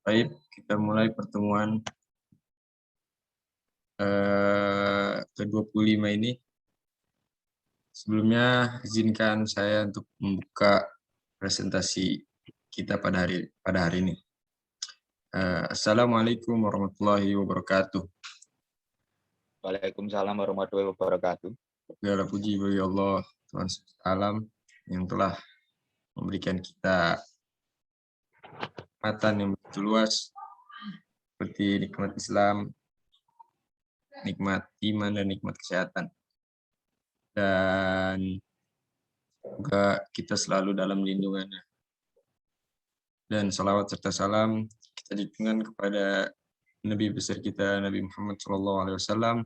Baik, kita mulai pertemuan ke-25 ini. Sebelumnya izinkan saya untuk membuka presentasi kita pada hari ini. Assalamualaikum warahmatullahi wabarakatuh. Waalaikumsalam warahmatullahi wabarakatuh. Segala puji bagi Allah Tuhan alam yang telah memberikan kita nikmatan yang begitu luas seperti nikmat Islam, nikmat iman, dan nikmat kesehatan. Dan semoga kita selalu dalam lindungannya. Dan salawat serta salam kita junjungan kepada Nabi besar kita, Nabi Muhammad SAW,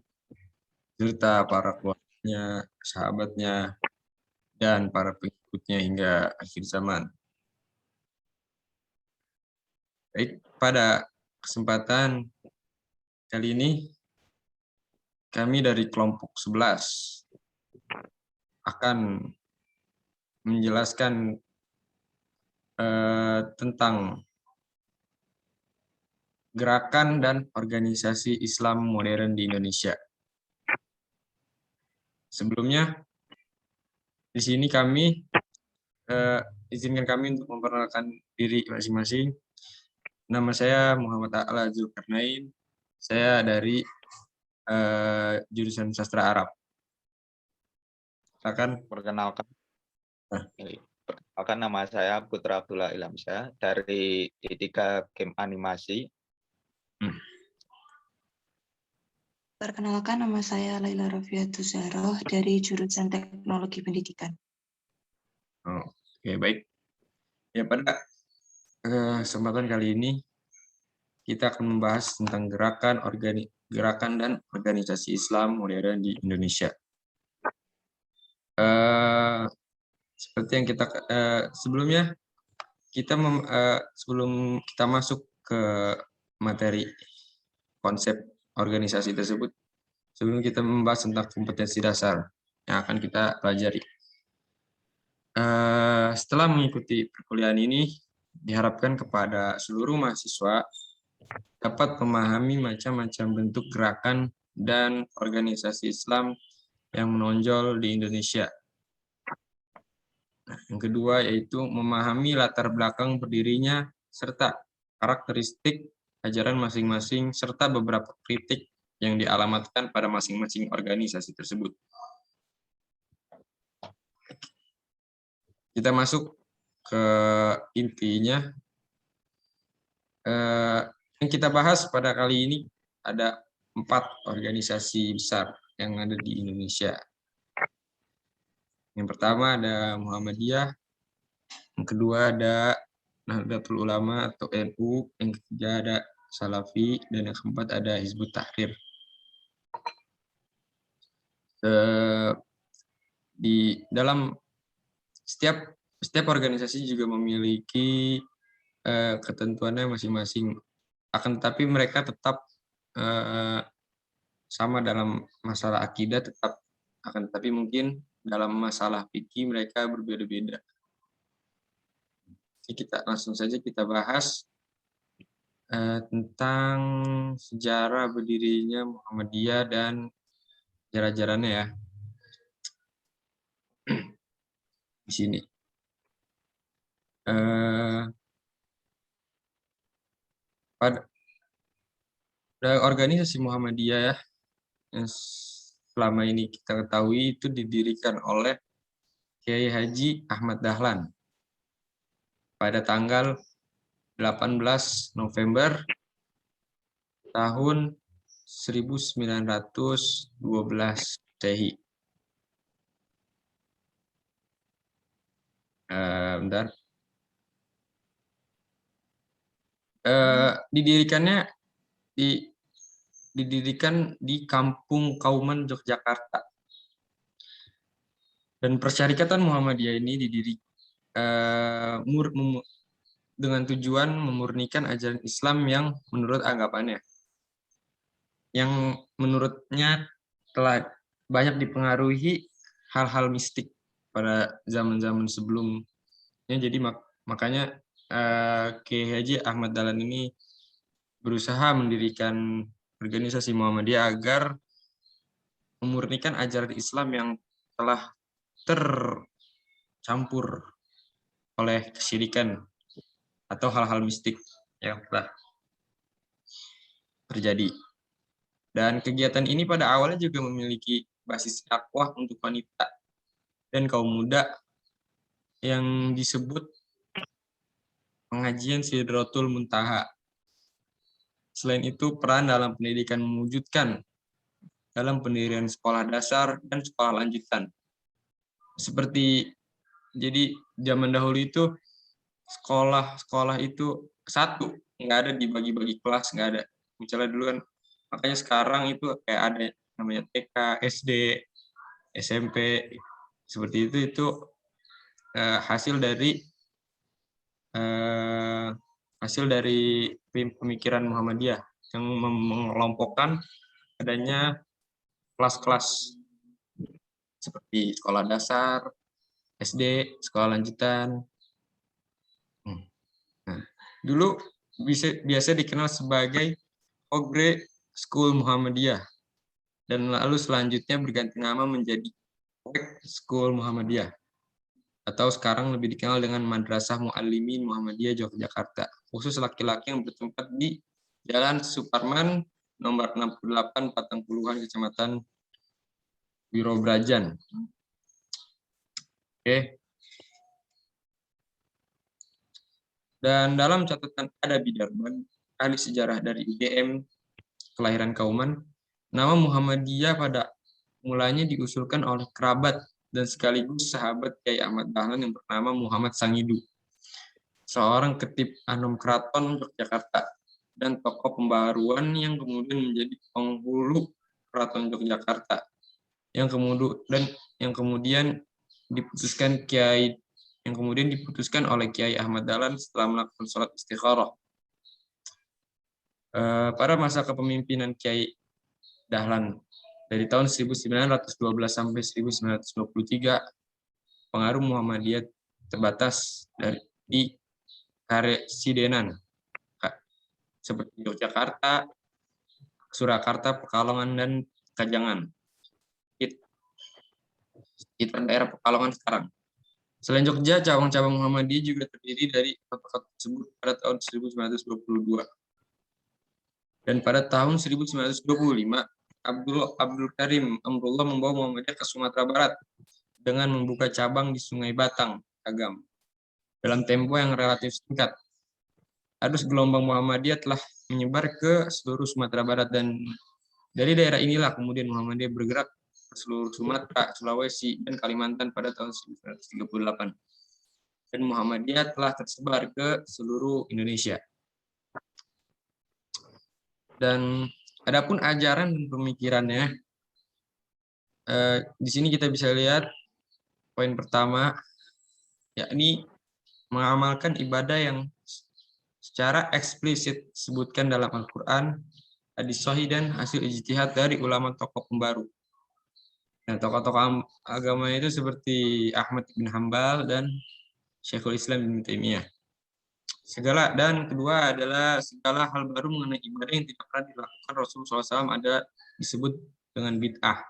serta para keluarganya, sahabatnya, dan para pengikutnya hingga akhir zaman. Baik, pada kesempatan kali ini, kami dari kelompok 11 akan menjelaskan tentang gerakan dan organisasi Islam modern di Indonesia. Sebelumnya, di sini izinkan kami untuk memperkenalkan diri masing-masing. Nama saya Muhammad A'la Zulkarnain. Saya dari jurusan Sastra Arab. Perkenalkan nama saya Putra Abdullah Ilhamsyah dari D3 Game Animasi. Perkenalkan, nama saya Laila Rafiatul Zahroh dari jurusan Teknologi Pendidikan. Oke, baik. Ya, pada kesempatan kali ini kita akan membahas tentang gerakan dan organisasi Islam modern di Indonesia. Seperti yang kita sebelumnya sebelum kita masuk ke materi konsep organisasi tersebut, sebelum kita membahas tentang kompetensi dasar yang akan kita pelajari. Setelah mengikuti perkuliahan ini, diharapkan kepada seluruh mahasiswa dapat memahami macam-macam bentuk gerakan dan organisasi Islam yang menonjol di Indonesia. Yang kedua yaitu memahami latar belakang berdirinya serta karakteristik ajaran masing-masing serta beberapa kritik yang dialamatkan pada masing-masing organisasi tersebut. Kita masuk ke intinya. Yang kita bahas pada kali ini ada 4 organisasi besar yang ada di Indonesia. Yang pertama ada Muhammadiyah, yang kedua ada Nahdlatul Ulama atau NU, yang ketiga ada Salafi, dan yang keempat ada Hizbut Tahrir. Di dalam setiap organisasi juga memiliki ketentuannya masing-masing. Akan tetapi mereka tetap sama dalam masalah akidah, akan tetapi mungkin dalam masalah fikih mereka berbeda-beda. Kita langsung saja kita bahas tentang sejarah berdirinya Muhammadiyah dan ajaran-ajarannya ya. Di sini. Pada organisasi Muhammadiyah ya, yang selama ini kita ketahui itu didirikan oleh Kiai Haji Ahmad Dahlan pada tanggal 18 November tahun 1912 Masehi. Bentar. Didirikan di Kampung Kauman, Yogyakarta. Dan Persyarikatan Muhammadiyah ini dengan tujuan memurnikan ajaran Islam yang menurut anggapannya, yang menurutnya telah banyak dipengaruhi hal-hal mistik pada zaman-zaman sebelumnya. Jadi makanya Kiai Haji Ahmad Dahlan ini berusaha mendirikan organisasi Muhammadiyah agar memurnikan ajaran Islam yang telah tercampur oleh kesyirikan atau hal-hal mistik yang telah terjadi. Dan kegiatan ini pada awalnya juga memiliki basis dakwah untuk wanita dan kaum muda yang disebut pengajian Sidratul Muntaha. Selain itu, peran dalam pendidikan mewujudkan dalam pendirian sekolah dasar dan sekolah lanjutan. Seperti jadi zaman dahulu itu sekolah itu satu, nggak ada dibagi-bagi kelas, nggak ada. Misalnya dulu kan, makanya sekarang itu kayak ada namanya TK, SD, SMP, seperti itu hasil dari pemikiran Muhammadiyah yang mengelompokkan adanya kelas-kelas seperti sekolah dasar, SD, sekolah lanjutan. Nah, dulu biasa dikenal sebagai Ogre School Muhammadiyah dan lalu selanjutnya berganti nama menjadi Ogre School Muhammadiyah atau sekarang lebih dikenal dengan Madrasah Muallimin Muhammadiyah Yogyakarta, khusus laki-laki yang bertempat di Jalan Suparman nomor 68 Patangpuluhan Kecamatan Wirobrajan. Oke. Dan dalam catatan ada Bidarman, ahli sejarah dari UGM, kelahiran Kauman, nama Muhammadiyah pada mulanya diusulkan oleh kerabat dan sekaligus sahabat Kyai Ahmad Dahlan yang bernama Muhammad Sangidu, seorang ketip Anom Keraton Yogyakarta dan tokoh pembaharuan yang kemudian menjadi penghulu Keraton Yogyakarta yang kemudian diputuskan oleh Kyai Ahmad Dahlan setelah melakukan sholat istikharah. Pada masa kepemimpinan Kyai Dahlan dari tahun 1912 sampai 1923, pengaruh Muhammadiyah terbatas di Karesidenan seperti Yogyakarta, Surakarta, Pekalongan, dan Kajangan. Sekitar daerah Pekalongan sekarang. Selain Jogja, cabang-cabang Muhammadiyah juga terdiri dari kota-kota tersebut pada tahun 1922. Dan pada tahun 1925, Abdul Karim Amrullah membawa Muhammadiyah ke Sumatera Barat dengan membuka cabang di Sungai Batang, Agam. Dalam tempo yang relatif singkat, arus gelombang Muhammadiyah telah menyebar ke seluruh Sumatera Barat dan dari daerah inilah kemudian Muhammadiyah bergerak ke seluruh Sumatera, Sulawesi, dan Kalimantan pada tahun 1938. Dan Muhammadiyah telah tersebar ke seluruh Indonesia. Dan adapun ajaran dan pemikirannya, di sini kita bisa lihat poin pertama, yakni mengamalkan ibadah yang secara eksplisit disebutkan dalam Al-Quran, hadis sahih, dan hasil ijtihad dari ulama tokoh pembaru. Nah, tokoh-tokoh agama itu seperti Ahmad bin Hambal dan Syekhul Islam Ibnu Taimiyah. Dan kedua adalah segala hal baru mengenai ibadah yang tidak pernah dilakukan Rasulullah SAW ada disebut dengan bid'ah.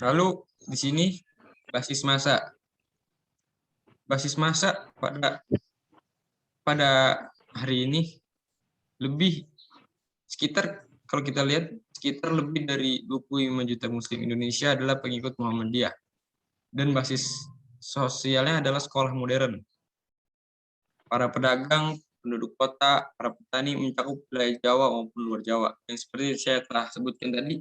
Lalu di sini basis masa. Basis masa pada hari ini lebih sekitar, kalau kita lihat, sekitar lebih dari 25 juta muslim Indonesia adalah pengikut Muhammadiyah. Dan basis sosialnya adalah sekolah modern. Para pedagang, penduduk kota, para petani mencakup wilayah Jawa maupun luar Jawa. Yang seperti saya telah sebutkan tadi,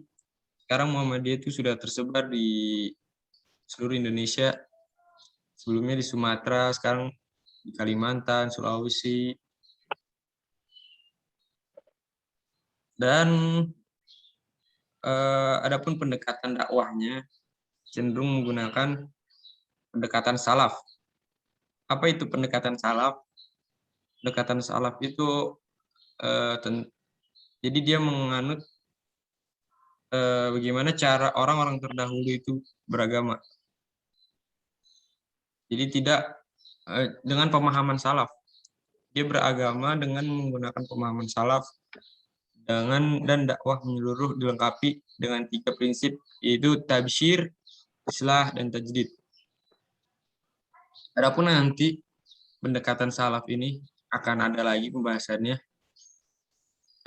sekarang Muhammadiyah itu sudah tersebar di seluruh Indonesia. Sebelumnya di Sumatera, sekarang di Kalimantan, Sulawesi. Dan adapun pendekatan dakwahnya cenderung menggunakan pendekatan salaf. Apa itu pendekatan salaf? Pendekatan salaf itu jadi dia menganut bagaimana cara orang-orang terdahulu itu beragama. Jadi tidak dengan pemahaman salaf. Dia beragama dengan menggunakan pemahaman salaf dan dakwah menyeluruh dilengkapi dengan 3 prinsip, yaitu tabsyir, islah, dan tajdid. Adapun nanti pendekatan salaf ini akan ada lagi pembahasannya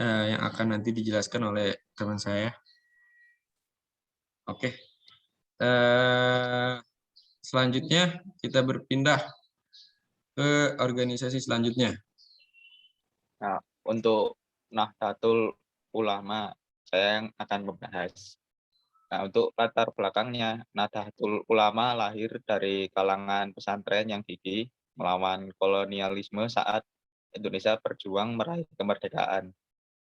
yang akan nanti dijelaskan oleh teman saya. Oke. Selanjutnya kita berpindah ke organisasi selanjutnya. Nah, untuk Nahdlatul Ulama, saya yang akan membahas. Nah, untuk latar belakangnya, Nahdlatul Ulama lahir dari kalangan pesantren yang gigih melawan kolonialisme saat Indonesia berjuang meraih kemerdekaan.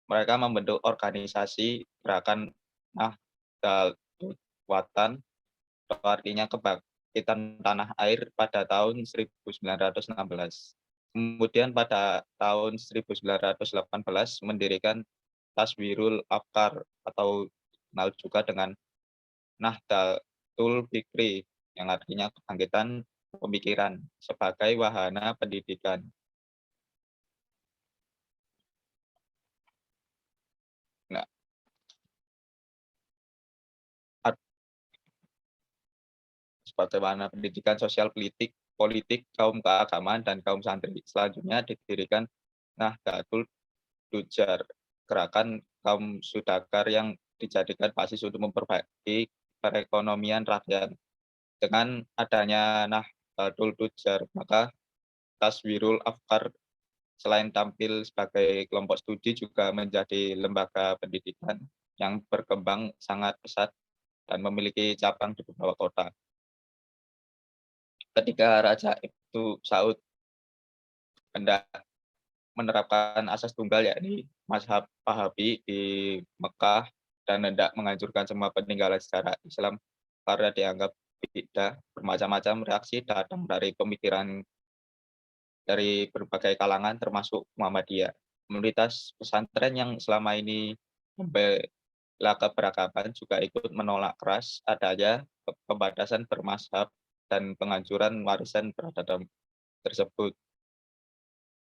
Mereka membentuk organisasi gerakan Nahdlatul Watan, atau artinya kebangkitan tanah air pada tahun 1916. Kemudian pada tahun 1918 mendirikan Taswirul Afkar atau kenal juga dengan Nahdlatul Fikri yang artinya kebangkitan pemikiran sebagai wahana pendidikan. Nah, sebagai wahana pendidikan sosial politik kaum keagamaan dan kaum santri. Selanjutnya didirikan Nahdlatul Tujar, gerakan kaum saudagar yang dijadikan basis untuk memperbaiki perekonomian rakyat. Dengan adanya Nahdlatul Tujar, maka Taswirul Afkar selain tampil sebagai kelompok studi juga menjadi lembaga pendidikan yang berkembang sangat pesat dan memiliki cabang di beberapa kota. Ketika Raja Ibnu Saud hendak menerapkan asas tunggal yakni mazhab Wahabi di Mekah dan hendak menghancurkan semua peninggalan sejarah Islam karena dianggap bid'ah, bermacam-macam reaksi datang dari pemikiran dari berbagai kalangan termasuk Muhammadiyah. Komunitas pesantren yang selama ini membela keberagaman juga ikut menolak keras adanya pembatasan bermazhab dan penghancuran warisan peradaban tersebut.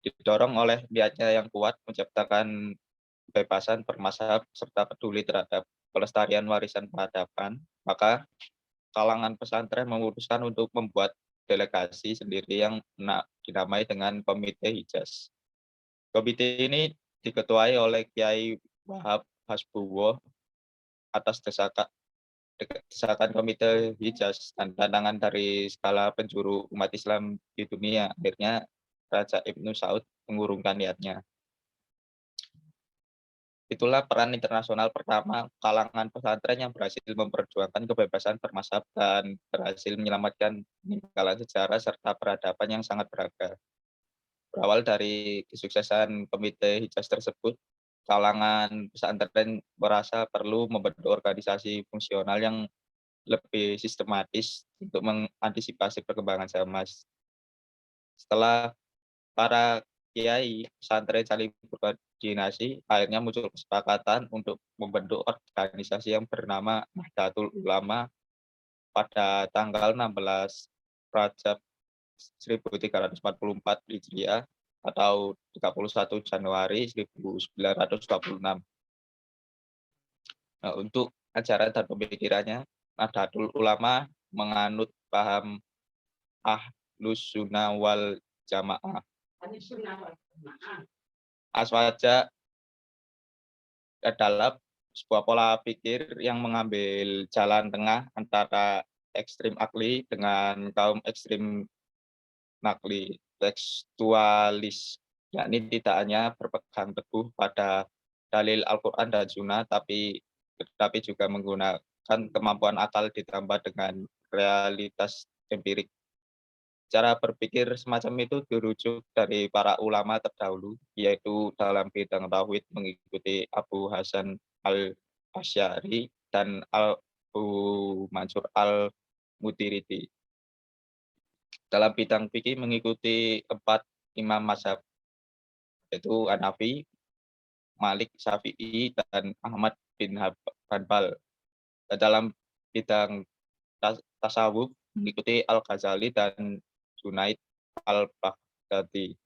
Didorong oleh niatnya yang kuat menciptakan kebebasan bermazhab serta peduli terhadap pelestarian warisan peradaban, maka kalangan pesantren memutuskan untuk membuat delegasi sendiri yang dinamai dengan Komite Hijaz. Komite ini diketuai oleh Kiai Wahab Hasbuwo atas desakan Komite Hijaz dan tantangan dari skala penjuru umat Islam di dunia. Akhirnya Raja Ibnu Saud mengurungkan niatnya. Itulah peran internasional pertama kalangan pesantren yang berhasil memperjuangkan kebebasan bermazhab dan berhasil menyelamatkan peninggalan sejarah serta peradaban yang sangat berharga. Berawal dari kesuksesan Komite Hijaz tersebut, kalangan pesantren merasa perlu membentuk organisasi fungsional yang lebih sistematis untuk mengantisipasi perkembangan zaman. Setelah para kiai pesantren saling berkoordinasi, akhirnya muncul kesepakatan untuk membentuk organisasi yang bernama Nahdlatul Ulama pada tanggal 16 Rajab 1344 Hijriah atau 31 Januari 1926. Nah, untuk ajaran dan pemikirannya, Nahdlatul Ulama menganut paham Ahlus Sunnah wal Jamaah. Aswaja adalah sebuah pola pikir yang mengambil jalan tengah antara ekstrim akli dengan kaum ekstrim nakli, tekstualis, yakni tidak hanya berpegang teguh pada dalil Al-Quran dan Sunnah, tetapi juga menggunakan kemampuan akal ditambah dengan realitas empirik. Cara berpikir semacam itu dirujuk dari para ulama terdahulu, yaitu dalam bidang tauhid mengikuti Abu Hasan al-Asy'ari dan Abu Mansur al-Mutiridi. Dalam bidang fikih mengikuti 4 imam mazhab, yaitu Hanafi, Malik, Syafi'i, dan Ahmad bin Hanbal. Dalam bidang tasawuf mengikuti Al-Ghazali dan Junaid al-Baghdadi.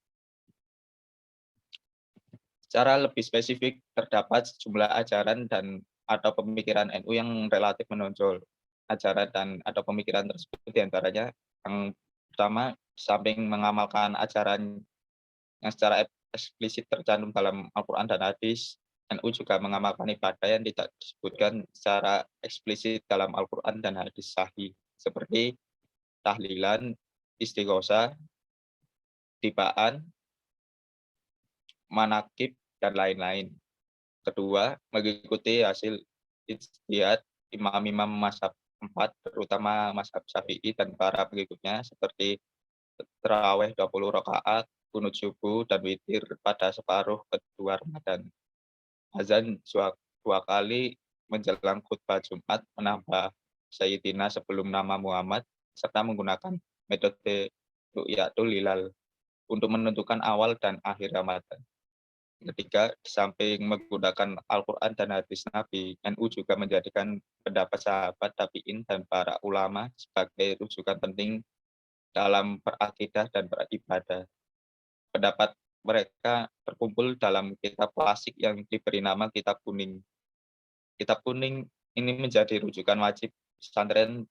Secara lebih spesifik, terdapat sejumlah ajaran dan atau pemikiran NU yang relatif menonjol. Ajaran dan atau pemikiran tersebut diantaranya yang pertama, samping mengamalkan ajaran yang secara eksplisit tercantum dalam Al-Quran dan hadis, NU juga mengamalkan ibadah yang tidak disebutkan secara eksplisit dalam Al-Quran dan hadis sahih, seperti tahlilan, istighosah, tibaan, manakib, dan lain-lain. Kedua, mengikuti hasil ijtihad imam-imam mazhab 4, terutama mazhab Syafi'i dan para pengikutnya, seperti tarawih 20 rakaat, kunut subuh, dan witir pada separuh kedua Ramadan. Azan dua kali menjelang khutbah Jumat, menambah Sayyidina sebelum nama Muhammad, serta menggunakan metode ru'yatul hilal untuk menentukan awal dan akhir Ramadan. Ketiga, di samping menggunakan Al-Quran dan hadis Nabi, NU juga menjadikan pendapat sahabat, tabi'in, dan para ulama sebagai rujukan penting dalam berakidah dan beribadah. Pendapat mereka terkumpul dalam kitab klasik yang diberi nama Kitab Kuning. Kitab Kuning ini menjadi rujukan wajib pesantren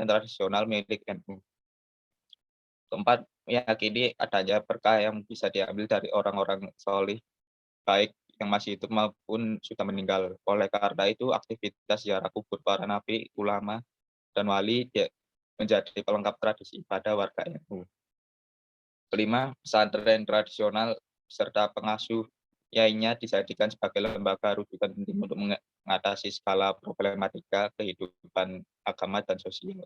tradisional milik NU. Keempat, meyakini adanya berkah yang bisa diambil dari orang-orang solih, baik yang masih hidup maupun sudah meninggal. Oleh karena itu, aktivitas ziarah kubur para nabi, ulama, dan wali menjadi pelengkap tradisi ibadah warga NU. Kelima, pesantren tradisional serta pengasuh lainnya dijadikan sebagai lembaga rujukan penting untuk mengatasi skala problematika kehidupan agama dan sosial,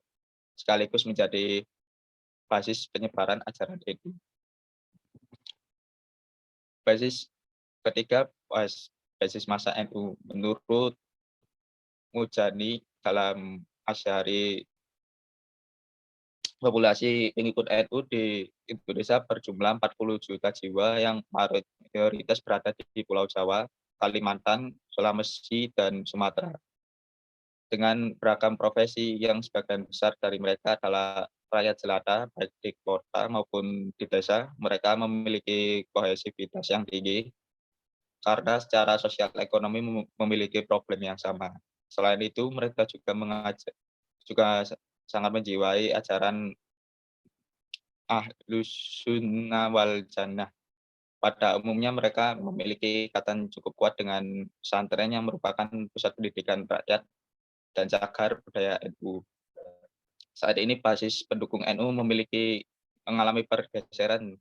sekaligus menjadi basis penyebaran ajaran NU. Basis ketiga, basis masa NU. Menurut Mujani, dalam Asy'ari, populasi pengikut NU di Indonesia berjumlah 40 juta jiwa yang mayoritas berada di Pulau Jawa, Kalimantan, Sulawesi, dan Sumatera. Dengan beragam profesi yang sebagian besar dari mereka adalah rakyat jelata, baik di kota maupun di desa, mereka memiliki kohesivitas yang tinggi karena secara sosial ekonomi memiliki problem yang sama. Selain itu, mereka juga sangat menjiwai ajaran Ahlus Sunnah wal Jannah. Pada umumnya mereka memiliki ikatan cukup kuat dengan pesantren yang merupakan pusat pendidikan rakyat dan cagar budaya NU. Saat ini basis pendukung NU mengalami pergeseran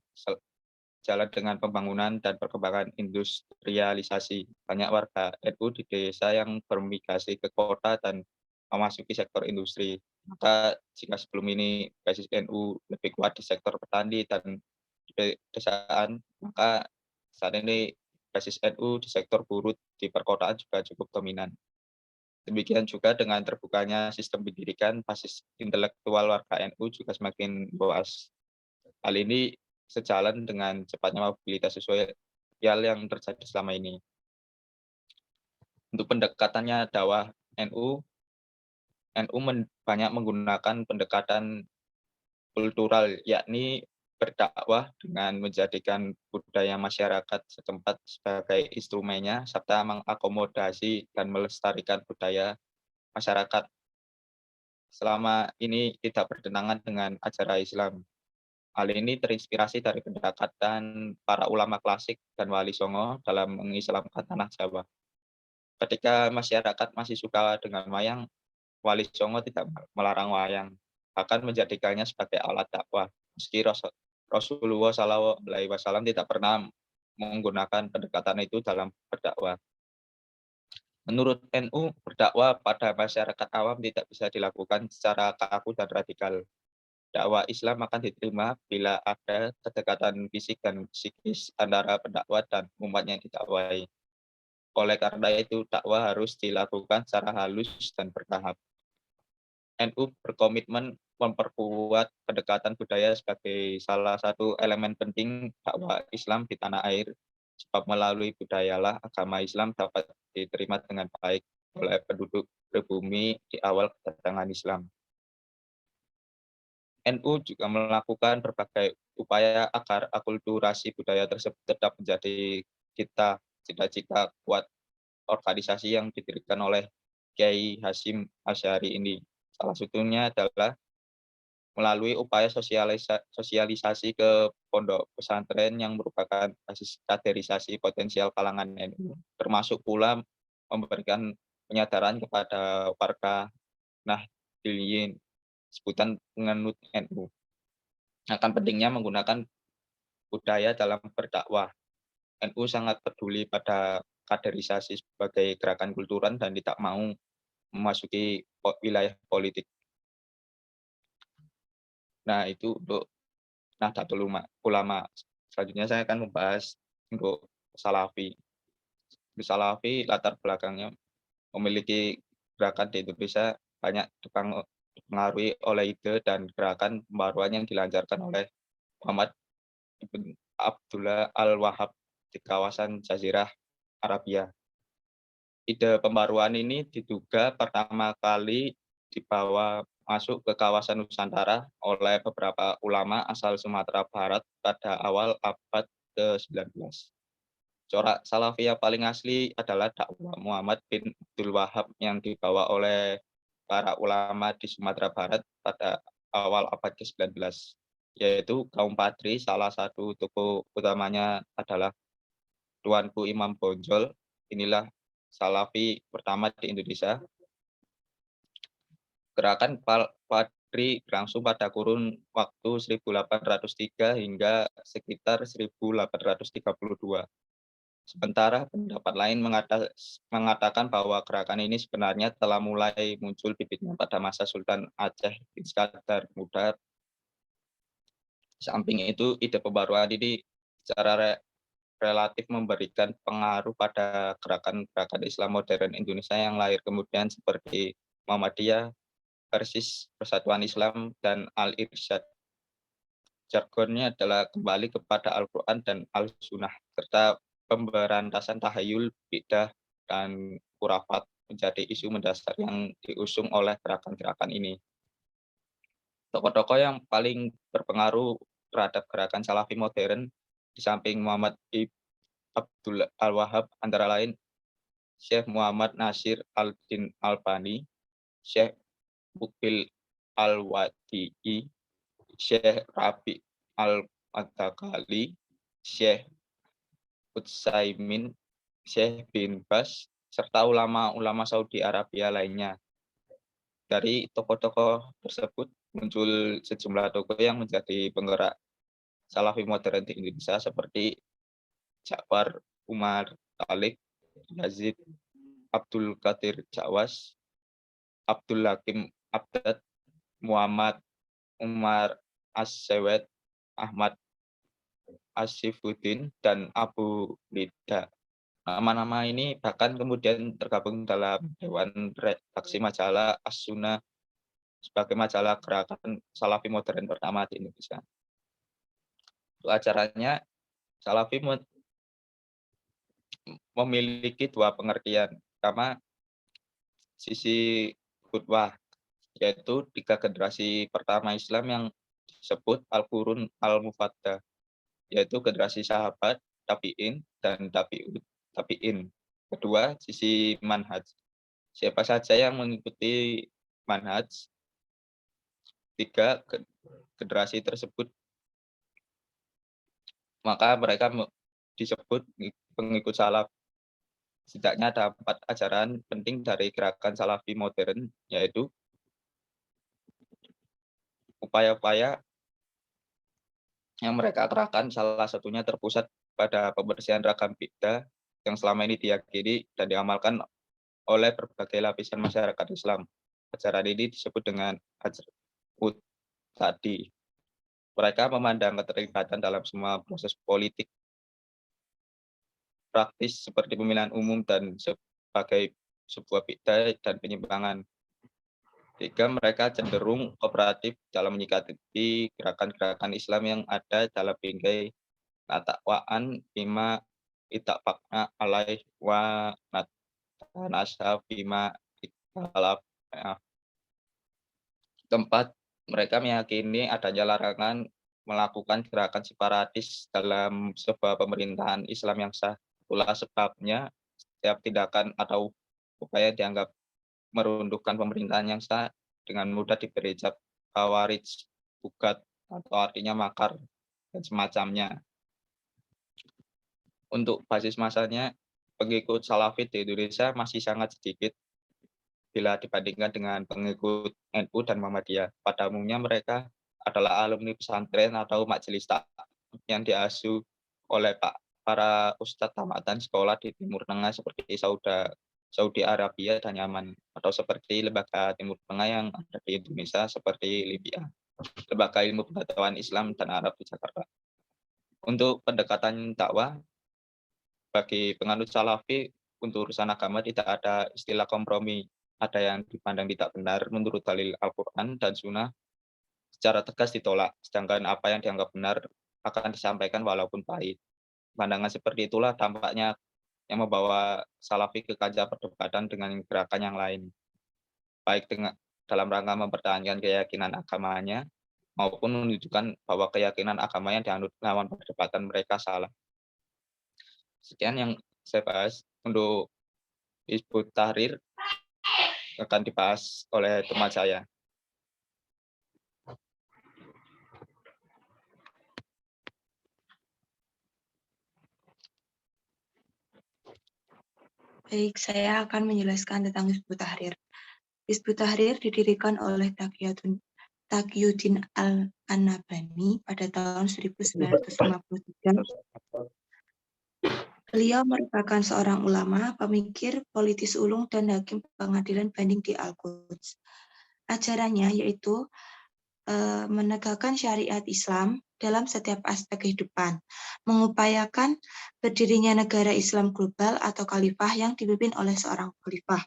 jalan dengan pembangunan dan perkembangan industrialisasi. Banyak warga NU di desa yang bermigrasi ke kota dan memasuki sektor industri. Maka jika sebelum ini basis NU lebih kuat di sektor petani dan pedesaan, maka saat ini basis NU di sektor buruh di perkotaan juga cukup dominan. Demikian juga dengan terbukanya sistem pendidikan, basis intelektual warga NU juga semakin luas. Hal ini sejalan dengan cepatnya mobilitas sosial yang terjadi selama ini. Untuk pendekatannya dakwah NU banyak menggunakan pendekatan kultural, yakni berdakwah dengan menjadikan budaya masyarakat setempat sebagai instrumennya, serta mengakomodasi dan melestarikan budaya masyarakat selama ini tidak bertentangan dengan ajaran Islam. Hal ini terinspirasi dari pendekatan para ulama klasik dan wali songo dalam mengislamkan tanah Jawa. Ketika masyarakat masih suka dengan wayang, wali songo tidak melarang wayang, bahkan menjadikannya sebagai alat dakwah. Meski Rasulullah SAW tidak pernah menggunakan pendekatan itu dalam berdakwah. Menurut NU, berdakwah pada masyarakat awam tidak bisa dilakukan secara kaku dan radikal. Dakwah Islam akan diterima bila ada kedekatan fisik dan psikis antara pendakwah dan umat yang didakwai. Oleh karena itu, dakwah harus dilakukan secara halus dan bertahap. NU berkomitmen memperkuat pendekatan budaya sebagai salah satu elemen penting dakwah Islam di tanah air, sebab melalui budayalah agama Islam dapat diterima dengan baik oleh penduduk pribumi di awal kedatangan Islam. NU juga melakukan berbagai upaya agar akulturasi budaya tersebut tetap menjadi cita-cita kuat organisasi yang didirikan oleh Kiai Hasyim Asy'ari ini. Salah satunya adalah melalui upaya sosialisasi ke pondok pesantren yang merupakan basis kaderisasi potensial kalangan NU, termasuk pula memberikan penyadaran kepada warga Nahdliyin sebutan penganut NU akan pentingnya menggunakan budaya dalam berdakwah. NU sangat peduli pada kaderisasi sebagai gerakan kultural dan tidak mau memasuki wilayah politik. Nah, itu untuk Nahdlatul Ulama. Selanjutnya saya akan membahas untuk Salafi. Salafi latar belakangnya memiliki gerakan di Indonesia banyak dipengaruhi oleh ide dan gerakan pembaruan yang dilancarkan oleh Muhammad Ibn Abdullah Al-Wahhab di kawasan Jazirah Arabia. Ide pembaruan ini diduga pertama kali dibawa masuk ke kawasan Nusantara oleh beberapa ulama asal Sumatera Barat pada awal abad ke-19. Corak Salafi yang paling asli adalah dakwah Muhammad bin Abdul Wahhab yang dibawa oleh para ulama di Sumatera Barat pada awal abad ke-19, yaitu kaum Padri. Salah satu tokoh utamanya adalah Tuanku Imam Bonjol. Inilah Salafi pertama di Indonesia. Gerakan Padri berlangsung pada kurun waktu 1803 hingga sekitar 1832. Sementara pendapat lain mengatakan bahwa gerakan ini sebenarnya telah mulai muncul bibitnya pada masa Sultan Aceh Iskandar Muda. Samping itu, ide pembaruan ini secara relatif memberikan pengaruh pada gerakan-gerakan Islam modern Indonesia yang lahir kemudian seperti Muhammadiyah, Persis, Persatuan Islam, dan Al-Irsyad. Jargonnya adalah kembali kepada Al-Quran dan Al-Sunnah, serta pemberantasan tahayul, bidah, dan khurafat menjadi isu mendasar yang diusung oleh gerakan-gerakan ini. Tokoh-tokoh yang paling berpengaruh terhadap gerakan Salafi modern di samping Muhammad Ibn Abdul Al-Wahhab antara lain Syekh Muhammad Nasir Al-Din Albani, Syekh Muqbil Al-Wadi'i, Syekh Rabi Al-Madkhali, Syekh Utsaimin, Syekh bin Bas, serta ulama-ulama Saudi Arabia lainnya. Dari tokoh-tokoh tersebut muncul sejumlah tokoh yang menjadi penggerak Salafi modern di Indonesia seperti Ja'far Umar Talib, Yazid Abdul Qadir Jawas, Abdul Hakim Abdad, Muhammad Umar As-Sewed, Ahmad Asifuddin, dan Abu Lida. Nama-nama ini bahkan kemudian tergabung dalam Dewan Redaksi Majalah As-Sunnah sebagai majalah gerakan Salafi modern pertama di Indonesia. Untuk acaranya, Salafi memiliki dua pengertian. Pertama, sisi khutbah, yaitu 3 generasi pertama Islam yang disebut Al-Qurun Al-Mufaddah, yaitu generasi sahabat, tabi'in, dan tabi'in. Kedua, sisi manhaj. Siapa saja yang mengikuti manhaj 3 generasi tersebut, maka mereka disebut pengikut salaf. Setidaknya ada 4 ajaran penting dari gerakan Salafi modern, yaitu upaya-upaya yang mereka kerahkan salah satunya terpusat pada pembersihan ragam bidah yang selama ini diyakini dan diamalkan oleh berbagai lapisan masyarakat Islam. Ajaran ini disebut dengan Ajrut tadi. Mereka memandang keterlibatan dalam semua proses politik praktis seperti pemilihan umum dan sebagai sebuah bidah dan penyimpangan. 3, mereka cenderung kooperatif dalam menyikapi gerakan-gerakan Islam yang ada dalam bingkai natakwaan bima itafaqna alaih wa natanasha bima ikhtalaf. 4, mereka meyakini adanya larangan melakukan gerakan separatis dalam sebuah pemerintahan Islam yang sah. Itulah sebabnya setiap tindakan atau upaya dianggap meruntuhkan pemerintahan yang sah dengan mudah diberi cap khawarij, bugat, atau artinya makar, dan semacamnya. Untuk basis masanya, pengikut Salafi di Indonesia masih sangat sedikit bila dibandingkan dengan pengikut NU dan Muhammadiyah. Pada umumnya mereka adalah alumni pesantren atau majelis taklim yang diasuh oleh para ustadz tamatan sekolah di Timur Tengah seperti Saudi Arabia dan Yaman, atau seperti lembaga Timur Tengah yang ada di Indonesia seperti Libya, Lembaga Ilmu Pengetahuan Islam dan Arab di Jakarta. Untuk pendekatan dakwah bagi penganut Salafi untuk urusan agama tidak ada istilah kompromi. Ada yang dipandang tidak benar menurut dalil Al-Quran dan Sunnah secara tegas ditolak, sedangkan apa yang dianggap benar akan disampaikan walaupun pahit. Pandangan seperti itulah tampaknya yang membawa Salafi ke kancah perdebatan dengan gerakan yang lain, baik dalam rangka mempertahankan keyakinan agamanya maupun menunjukkan bahwa keyakinan agama yang dianut lawan perdebatan mereka salah. Sekian yang saya bahas. Untuk Hizbut Tahrir akan dibahas oleh teman saya. Baik, saya akan menjelaskan tentang Hizbut Tahrir. Hizbut Tahrir didirikan oleh Taqiyuddin Al-Annabani pada tahun 1953. Beliau merupakan seorang ulama, pemikir, politis ulung, dan hakim pengadilan banding di Al-Quds. Ajarannya yaitu menegakkan syariat Islam dalam setiap aspek kehidupan, mengupayakan berdirinya negara Islam global atau khalifah yang dipimpin oleh seorang khalifah.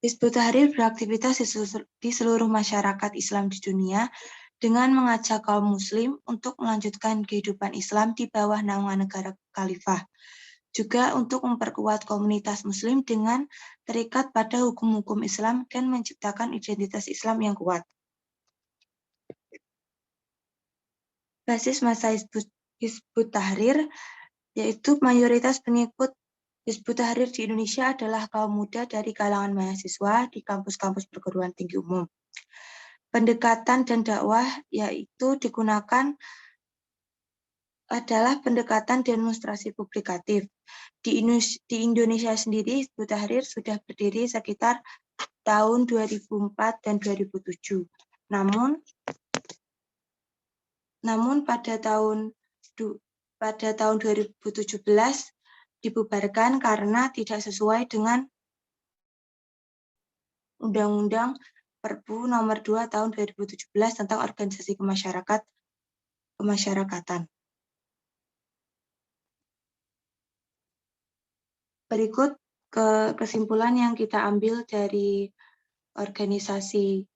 Hizbut Tahrir beraktivitas di seluruh masyarakat Islam di dunia dengan mengajak kaum muslim untuk melanjutkan kehidupan Islam di bawah naungan negara khalifah. Juga untuk memperkuat komunitas muslim dengan terikat pada hukum-hukum Islam dan menciptakan identitas Islam yang kuat. Basis massa Hizbut Tahrir yaitu mayoritas pengikut Hizbut Tahrir di Indonesia adalah kaum muda dari kalangan mahasiswa di kampus-kampus perguruan tinggi umum. Pendekatan dan dakwah yaitu digunakan adalah pendekatan demonstrasi publikatif. Di Indonesia sendiri, Hizbut Tahrir sudah berdiri sekitar tahun 2004 dan 2007. Namun pada tahun 2017 dibubarkan karena tidak sesuai dengan Undang-Undang Perpu Nomor 2 Tahun 2017 tentang Organisasi Kemasyarakatan. Berikut kesimpulan yang kita ambil dari organisasi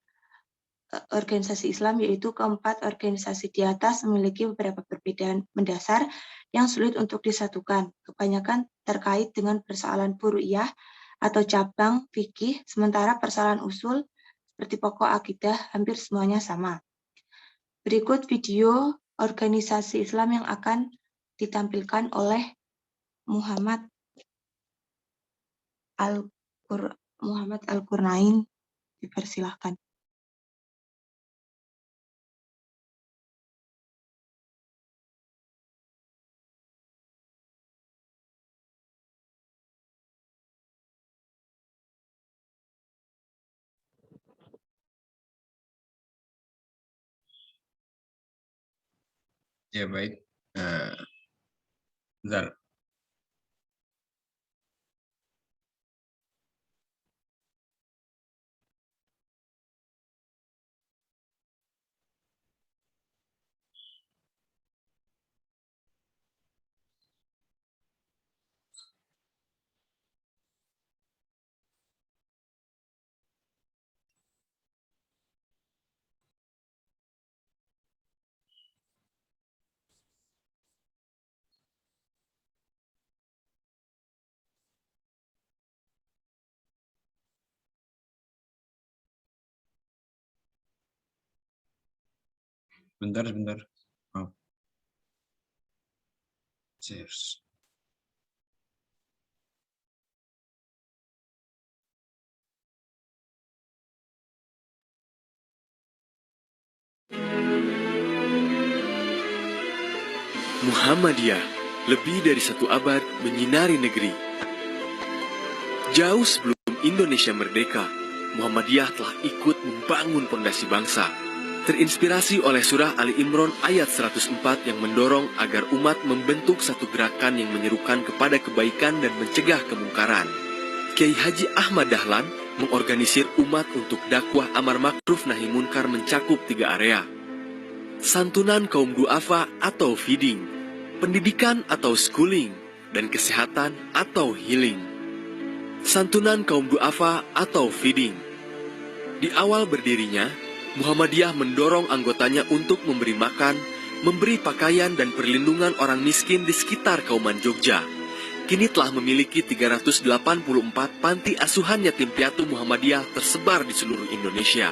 Islam, yaitu keempat organisasi di atas memiliki beberapa perbedaan mendasar yang sulit untuk disatukan. Kebanyakan terkait dengan persoalan furu'iyah atau cabang fikih, sementara persoalan usul seperti pokok akidah hampir semuanya sama. Berikut video organisasi Islam yang akan ditampilkan oleh Muhammad Al-Qurnain, dipersilahkan. Ya baik, bentar. Bentar. Oh. Cheers. Muhammadiyah, lebih dari 1 abad menyinari negeri. Jauh sebelum Indonesia merdeka, Muhammadiyah telah ikut membangun pondasi bangsa. Terinspirasi oleh surah Ali Imran ayat 104 yang mendorong agar umat membentuk satu gerakan yang menyerukan kepada kebaikan dan mencegah kemungkaran. Kiai Haji Ahmad Dahlan mengorganisir umat untuk dakwah amar makruf nahi munkar mencakup 3 area. Santunan kaum duafa atau feeding, pendidikan atau schooling, dan kesehatan atau healing. Santunan kaum duafa atau feeding. Di awal berdirinya, Muhammadiyah mendorong anggotanya untuk memberi makan, memberi pakaian dan perlindungan orang miskin di sekitar Kauman Jogja. Kini telah memiliki 384 panti asuhan yatim piatu Muhammadiyah tersebar di seluruh Indonesia.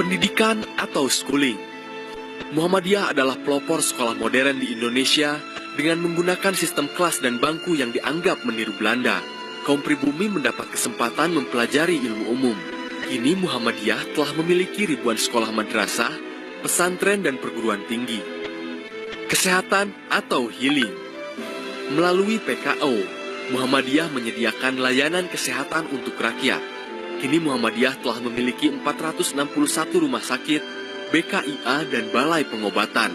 Pendidikan atau schooling. Muhammadiyah adalah pelopor sekolah modern di Indonesia dengan menggunakan sistem kelas dan bangku yang dianggap meniru Belanda. Kaum pribumi mendapat kesempatan mempelajari ilmu umum. Kini Muhammadiyah telah memiliki ribuan sekolah madrasah, pesantren dan perguruan tinggi. Kesehatan atau healing. Melalui PKO, Muhammadiyah menyediakan layanan kesehatan untuk rakyat. Kini Muhammadiyah telah memiliki 461 rumah sakit, BKIA, dan balai pengobatan.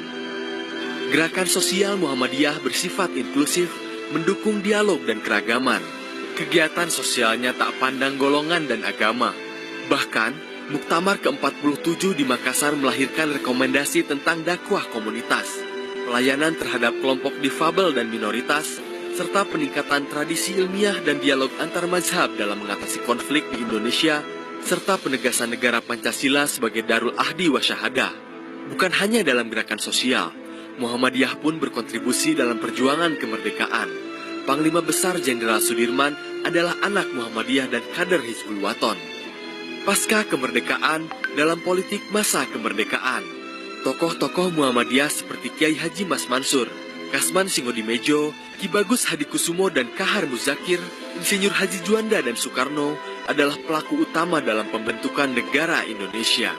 Gerakan sosial Muhammadiyah bersifat inklusif, mendukung dialog dan keragaman. Kegiatan sosialnya tak pandang golongan dan agama. Bahkan, Muktamar ke-47 di Makassar melahirkan rekomendasi tentang dakwah komunitas, pelayanan terhadap kelompok difabel dan minoritas, serta peningkatan tradisi ilmiah dan dialog antar mazhab dalam mengatasi konflik di Indonesia, serta penegasan negara Pancasila sebagai Darul Ahdi wa Syahadah. Bukan hanya dalam gerakan sosial, Muhammadiyah pun berkontribusi dalam perjuangan kemerdekaan. Panglima Besar Jenderal Sudirman adalah anak Muhammadiyah dan kader Hizbul Waton. Pasca kemerdekaan, dalam politik masa kemerdekaan, tokoh-tokoh Muhammadiyah seperti Kiai Haji Mas Mansur, Kasman Singodimejo, Ki Bagus Hadikusumo dan Kahar Muzakir, Insinyur Haji Juanda dan Soekarno adalah pelaku utama dalam pembentukan negara Indonesia.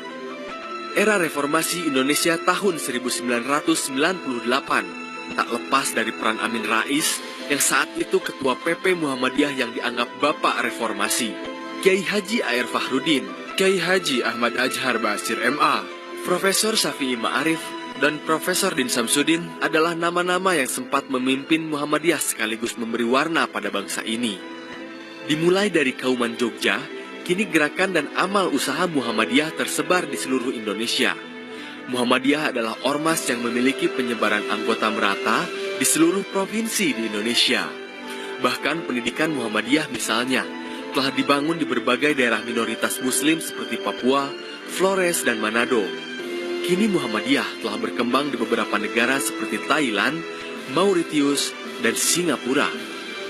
Era reformasi Indonesia tahun 1998 tak lepas dari peran Amin Rais yang saat itu ketua PP Muhammadiyah yang dianggap bapak reformasi. Kiai Haji A.R. Fahrudin, Kiai Haji Ahmad Ajhar Basir MA, Profesor Syafi'i Ma'arif, dan Profesor Din Samsudin adalah nama-nama yang sempat memimpin Muhammadiyah sekaligus memberi warna pada bangsa ini. Dimulai dari Kauman Jogja, kini gerakan dan amal usaha Muhammadiyah tersebar di seluruh Indonesia. Muhammadiyah adalah ormas yang memiliki penyebaran anggota merata di seluruh provinsi di Indonesia. Bahkan pendidikan Muhammadiyah misalnya telah dibangun di berbagai daerah minoritas Muslim seperti Papua, Flores, dan Manado. Kini Muhammadiyah telah berkembang di beberapa negara seperti Thailand, Mauritius, dan Singapura.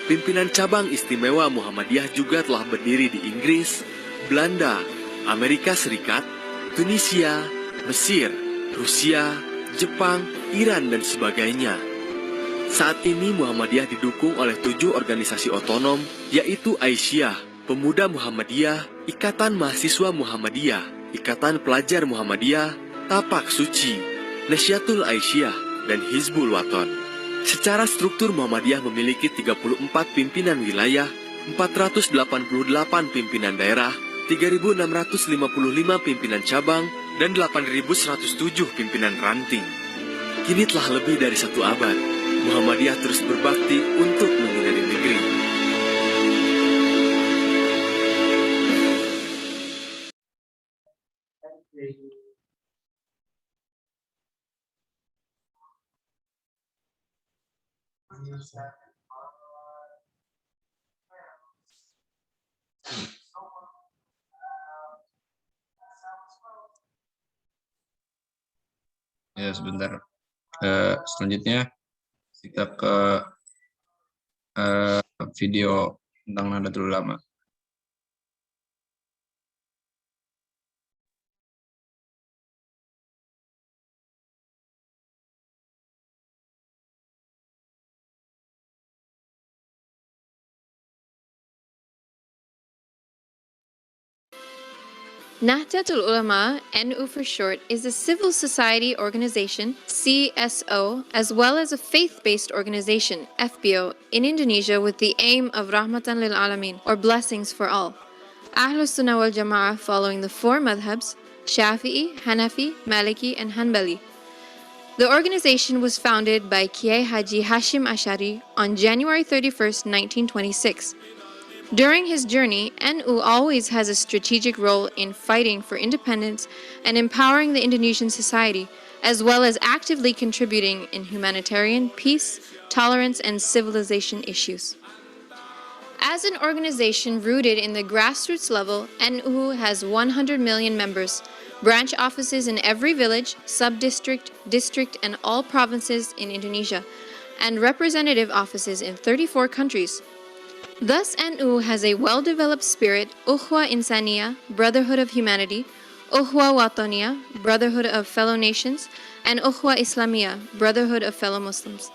Pimpinan cabang istimewa Muhammadiyah juga telah berdiri di Inggris, Belanda, Amerika Serikat, Tunisia, Mesir, Rusia, Jepang, Iran, dan sebagainya. Saat ini Muhammadiyah didukung oleh 7 organisasi otonom, yaitu Aisyah, Pemuda Muhammadiyah, Ikatan Mahasiswa Muhammadiyah, Ikatan Pelajar Muhammadiyah, Tapak Suci, Nasyatul Aisyah, dan Hizbul Waton. Secara struktur Muhammadiyah memiliki 34 pimpinan wilayah, 488 pimpinan daerah, 3.655 pimpinan cabang, dan 8.107 pimpinan ranting. Kini telah lebih dari 1 abad, Muhammadiyah terus berbakti untuk menyinari negeri. Ya, sebentar. Selanjutnya kita ke video tentang Nahdlatul Ulama. Nahdlatul Ulama, NU for short, is a civil society organization, CSO, as well as a faith-based organization, FBO, in Indonesia with the aim of Rahmatan lil Alamin, or blessings for all. Ahlus Sunnah wal Jama'ah following the four madhabs, Shafi'i, Hanafi, Maliki, and Hanbali. The organization was founded by Kiai Haji Hashim Ashari on January 31st, 1926. During his journey, NU always has a strategic role in fighting for independence and empowering the Indonesian society, as well as actively contributing in humanitarian, peace, tolerance, and civilization issues. As an organization rooted in the grassroots level, NU has 100 million members, branch offices in every village, sub-district, district, and all provinces in Indonesia, and representative offices in 34 countries. Thus, NU has a well-developed spirit, Ukhwa Insaniya, brotherhood of humanity, Ukhwa Wataniya, brotherhood of fellow nations, and Ukhwa Islamiyya, brotherhood of fellow Muslims.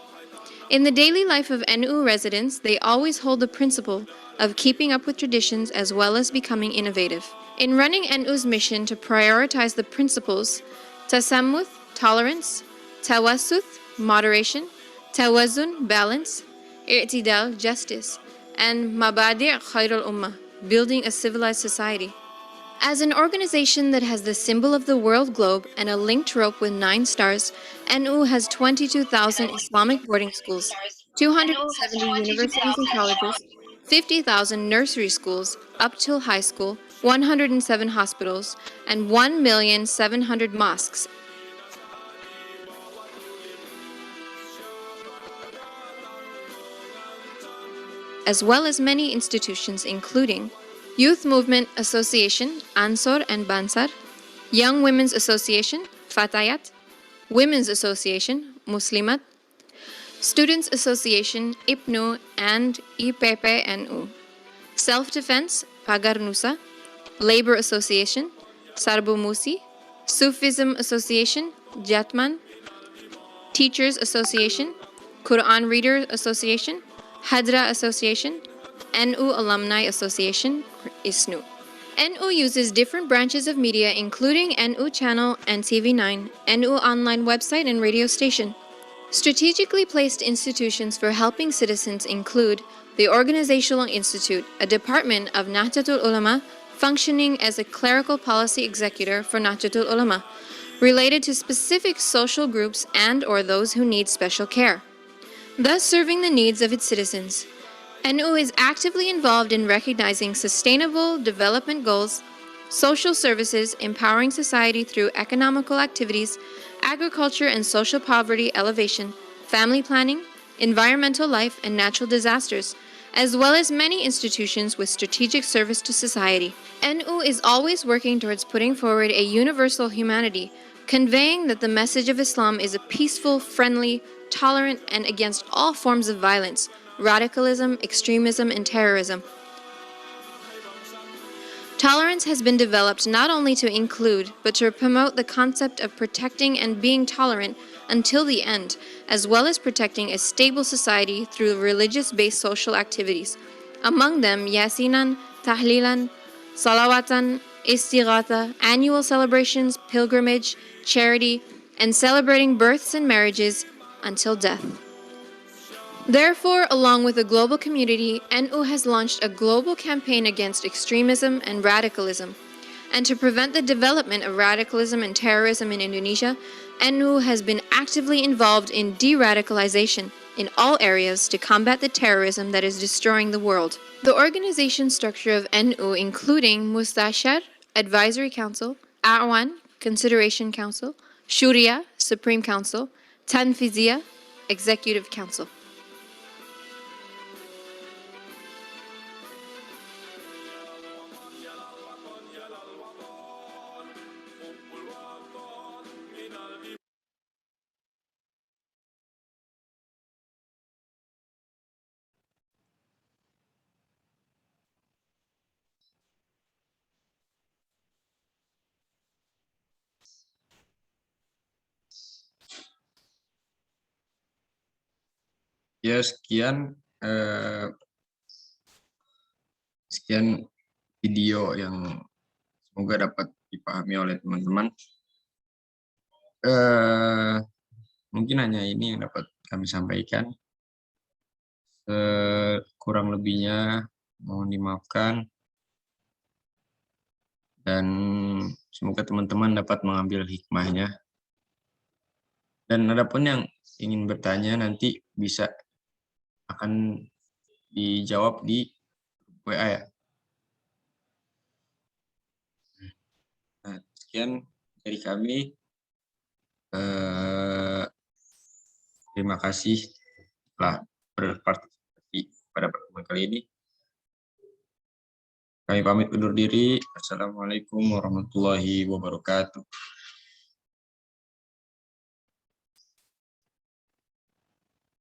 In the daily life of NU residents, they always hold the principle of keeping up with traditions as well as becoming innovative. In running NU's mission to prioritize the principles tasamuth, tolerance, tawasuth, moderation, tawazun, balance, i'tidal, justice, and Mabadi' Khairul Ummah, building a civilized society. As an organization that has the symbol of the world globe and a linked rope with 9 stars, NU has 22,000 Islamic boarding schools, 270 universities and colleges, 50,000 nursery schools up till high school, 107 hospitals, and 1,700,000 mosques, as well as many institutions including Youth Movement Association, Ansor and Bansar, Young Women's Association, Fatayat, Women's Association, Muslimat, Students Association, IPNU and IPPNU, Self-Defense, Pagar Nusa, Labor Association, Sarbu Musi, Sufism Association, Jatman, Teachers Association, Quran Reader Association, Hadra Association, NU Alumni Association, ISNU. NU uses different branches of media including NU Channel and TV9, NU online website and radio station. Strategically placed institutions for helping citizens include the Organizational Institute, a department of Nahdlatul Ulama functioning as a clerical policy executor for Nahdlatul Ulama, related to specific social groups and or those who need special care, thus serving the needs of its citizens. NU is actively involved in recognizing sustainable development goals, social services, empowering society through economical activities, agriculture and social poverty elevation, family planning, environmental life, and natural disasters, as well as many institutions with strategic service to society. NU is always working towards putting forward a universal humanity, conveying that the message of Islam is a peaceful, friendly, tolerant, and against all forms of violence, radicalism, extremism, and terrorism. Tolerance has been developed not only to include, but to promote the concept of protecting and being tolerant until the end, as well as protecting a stable society through religious-based social activities, among them Yasinan, Tahlilan, Salawatan, Istighatha, annual celebrations, pilgrimage, charity, and celebrating births and marriages until death. Therefore, along with the global community, NU has launched a global campaign against extremism and radicalism. And to prevent the development of radicalism and terrorism in Indonesia, NU has been actively involved in de-radicalization in all areas to combat the terrorism that is destroying the world. The organization structure of NU including Mustashar, Advisory Council, A'wan, Consideration Council, Shuriya, Supreme Council, Tanfiziyah, Executive Council. Ya, sekian video yang Semoga dapat dipahami oleh teman-teman. Mungkin hanya ini yang dapat kami sampaikan. Kurang lebihnya mohon dimaafkan. Dan semoga teman-teman dapat mengambil hikmahnya. Dan adapun yang ingin bertanya nanti bisa akan dijawab di WA ya. Nah, sekian dari kami. Terima kasih telah berpartisipasi pada pertemuan kali ini. Kami pamit undur diri. Assalamualaikum warahmatullahi wabarakatuh.